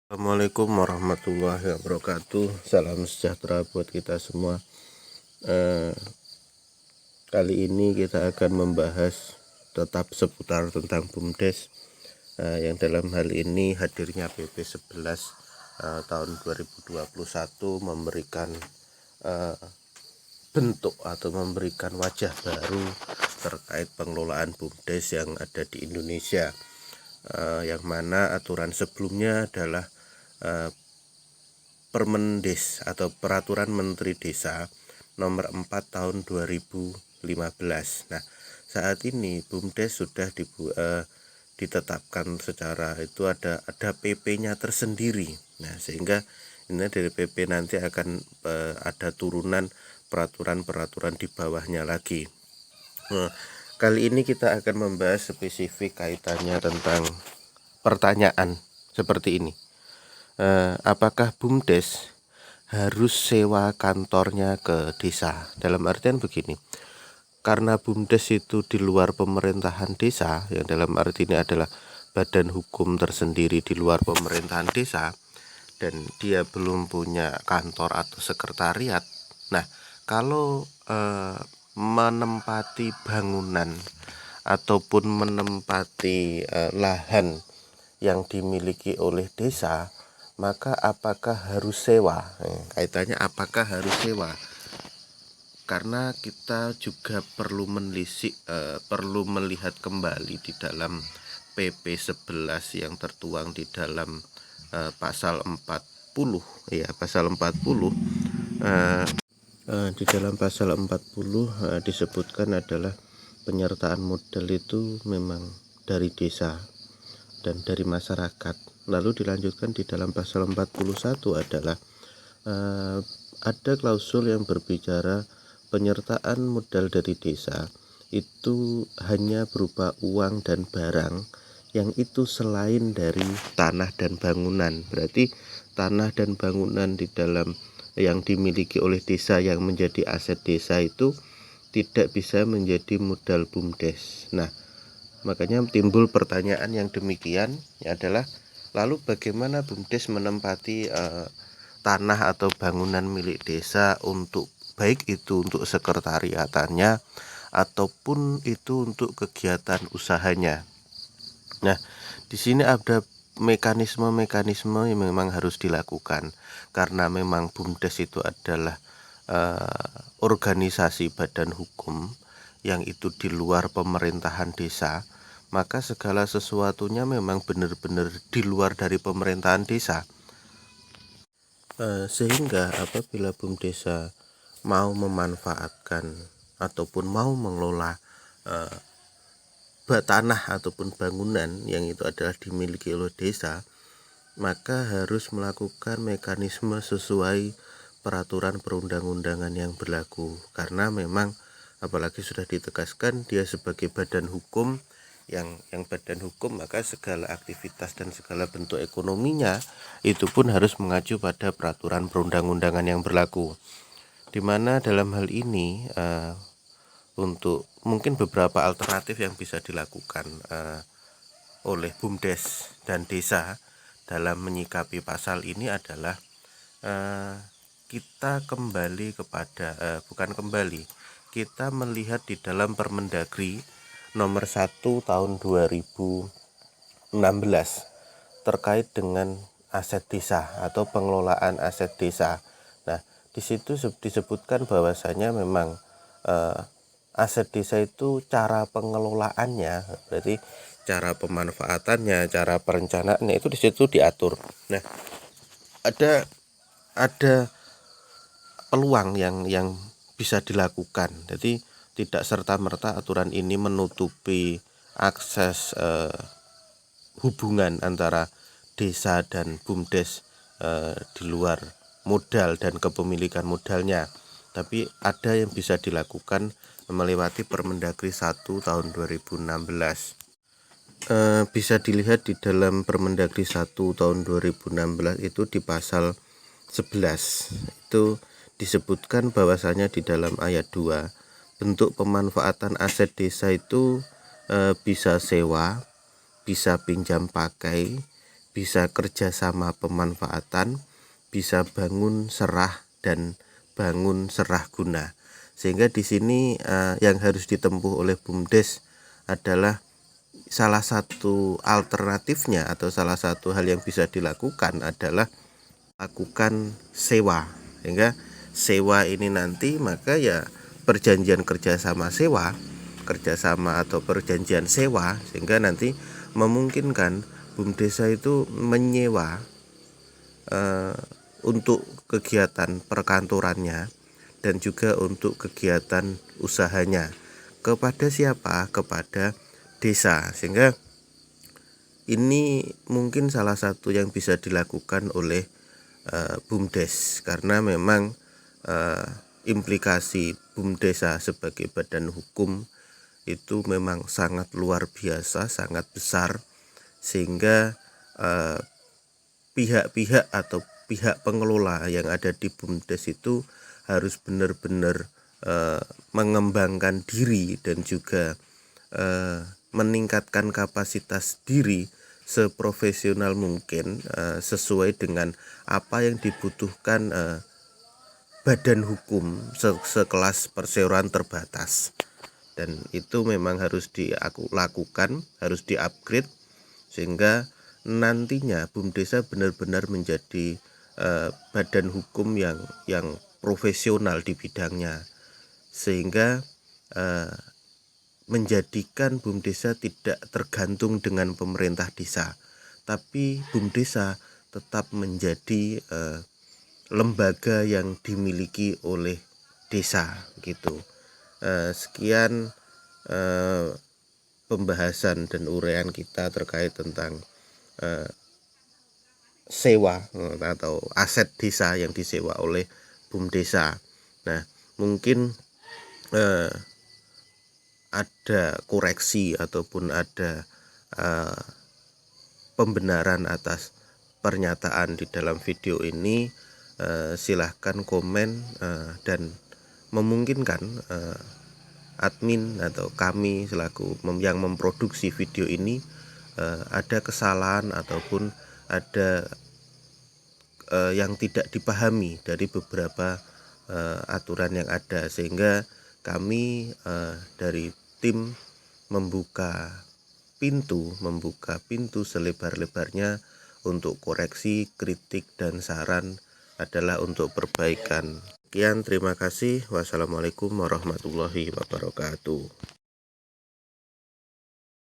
Assalamualaikum warahmatullahi wabarakatuh. Salam sejahtera buat kita semua. Kali ini kita akan membahas tetap seputar tentang BUMDes, yang dalam hal ini hadirnya PP 11 tahun 2021 memberikan bentuk atau memberikan wajah baru terkait pengelolaan BUMDes yang ada di Indonesia, yang mana aturan sebelumnya adalah Permendes atau Peraturan Menteri Desa nomor 4 tahun 2015. Nah, saat ini BUMDes sudah ditetapkan secara itu ada PP-nya tersendiri. Nah, sehingga ini dari PP nanti akan ada turunan peraturan-peraturan di bawahnya lagi. Nah, kali ini kita akan membahas spesifik kaitannya tentang pertanyaan seperti ini. Apakah BUMDes harus sewa kantornya ke desa? Dalam artian begini, karena BUMDes itu di luar pemerintahan desa, yang dalam arti ini adalah badan hukum tersendiri di luar pemerintahan desa, dan dia belum punya kantor atau sekretariat. Nah, kalau menempati bangunan ataupun menempati lahan yang dimiliki oleh desa, maka apakah harus sewa? Kaitannya apakah harus sewa? Karena kita juga perlu melihat kembali di dalam PP 11 yang tertuang di dalam pasal 40 ya, pasal 40. Di dalam pasal 40 disebutkan adalah penyertaan modal itu memang dari desa dan dari masyarakat. Lalu dilanjutkan di dalam pasal 41 adalah ada klausul yang berbicara penyertaan modal dari desa itu hanya berupa uang dan barang yang itu selain dari tanah dan bangunan. Berarti tanah dan bangunan di dalam yang dimiliki oleh desa yang menjadi aset desa itu tidak bisa menjadi modal BUMDes. Nah, makanya timbul pertanyaan yang demikian adalah, lalu bagaimana BUMDes menempati tanah atau bangunan milik desa untuk baik itu untuk sekretariatannya ataupun itu untuk kegiatan usahanya. Nah, di sini ada mekanisme-mekanisme yang memang harus dilakukan, karena memang BUMDes itu adalah organisasi badan hukum yang itu di luar pemerintahan desa, maka segala sesuatunya memang benar-benar di luar dari pemerintahan desa. Sehingga apabila BUMDesa mau memanfaatkan ataupun mau mengelola tanah ataupun bangunan yang itu adalah dimiliki oleh desa, maka harus melakukan mekanisme sesuai peraturan perundang-undangan yang berlaku, karena memang apalagi sudah ditegaskan dia sebagai badan hukum yang badan hukum, maka segala aktivitas dan segala bentuk ekonominya itu pun harus mengacu pada peraturan perundang-undangan yang berlaku, di mana dalam hal ini untuk mungkin beberapa alternatif yang bisa dilakukan oleh BUMDes dan desa dalam menyikapi pasal ini adalah kita kembali kepada kita melihat di dalam Permendagri nomor 1 tahun 2016 terkait dengan aset desa atau pengelolaan aset desa. Nah, di situ disebutkan bahwasanya memang aset desa itu cara pengelolaannya, berarti cara pemanfaatannya, cara perencanaannya itu di situ diatur. Nah, ada peluang yang bisa dilakukan. Jadi tidak serta-merta aturan ini menutupi akses hubungan antara desa dan BUMDes di luar modal dan kepemilikan modalnya, tapi ada yang bisa dilakukan melewati Permendagri 1 tahun 2016. Bisa dilihat di dalam Permendagri 1 tahun 2016 itu di pasal 11 itu disebutkan bahwasanya di dalam ayat 2 bentuk pemanfaatan aset desa itu bisa sewa, bisa pinjam pakai, bisa kerjasama pemanfaatan, bisa bangun serah dan bangun serah guna. Sehingga di sini yang harus ditempuh oleh BUMDes adalah salah satu alternatifnya atau salah satu hal yang bisa dilakukan adalah lakukan sewa. Sehingga sewa ini nanti maka ya perjanjian kerjasama atau perjanjian sewa, sehingga nanti memungkinkan BUMDesa itu menyewa untuk kegiatan perkantorannya dan juga untuk kegiatan usahanya kepada siapa? Kepada desa. Sehingga ini mungkin salah satu yang bisa dilakukan oleh BUMDes, karena memang implikasi BUMDesa sebagai badan hukum itu memang sangat luar biasa, sangat besar, sehingga pihak-pihak atau pihak pengelola yang ada di BUMDes itu harus benar-benar mengembangkan diri dan juga meningkatkan kapasitas diri seprofesional mungkin, sesuai dengan apa yang dibutuhkan badan hukum sekelas perseroan terbatas. Dan itu memang harus dilakukan, harus di-upgrade, sehingga nantinya BUMDesa benar-benar menjadi badan hukum yang profesional di bidangnya, sehingga menjadikan BUMDesa tidak tergantung dengan pemerintah desa, tapi BUMDesa tetap menjadi lembaga yang dimiliki oleh desa gitu. Sekian pembahasan dan uraian kita terkait tentang sewa atau aset desa yang disewa oleh BUMDesa. Nah, mungkin ada koreksi ataupun ada pembenaran atas pernyataan di dalam video ini, silahkan komen dan memungkinkan admin atau kami selaku yang memproduksi video ini ada kesalahan ataupun ada yang tidak dipahami dari beberapa aturan yang ada, sehingga kami dari tim membuka pintu selebar-lebarnya untuk koreksi, kritik, dan saran adalah untuk perbaikan. Sekian, terima kasih. Wassalamualaikum warahmatullahi wabarakatuh.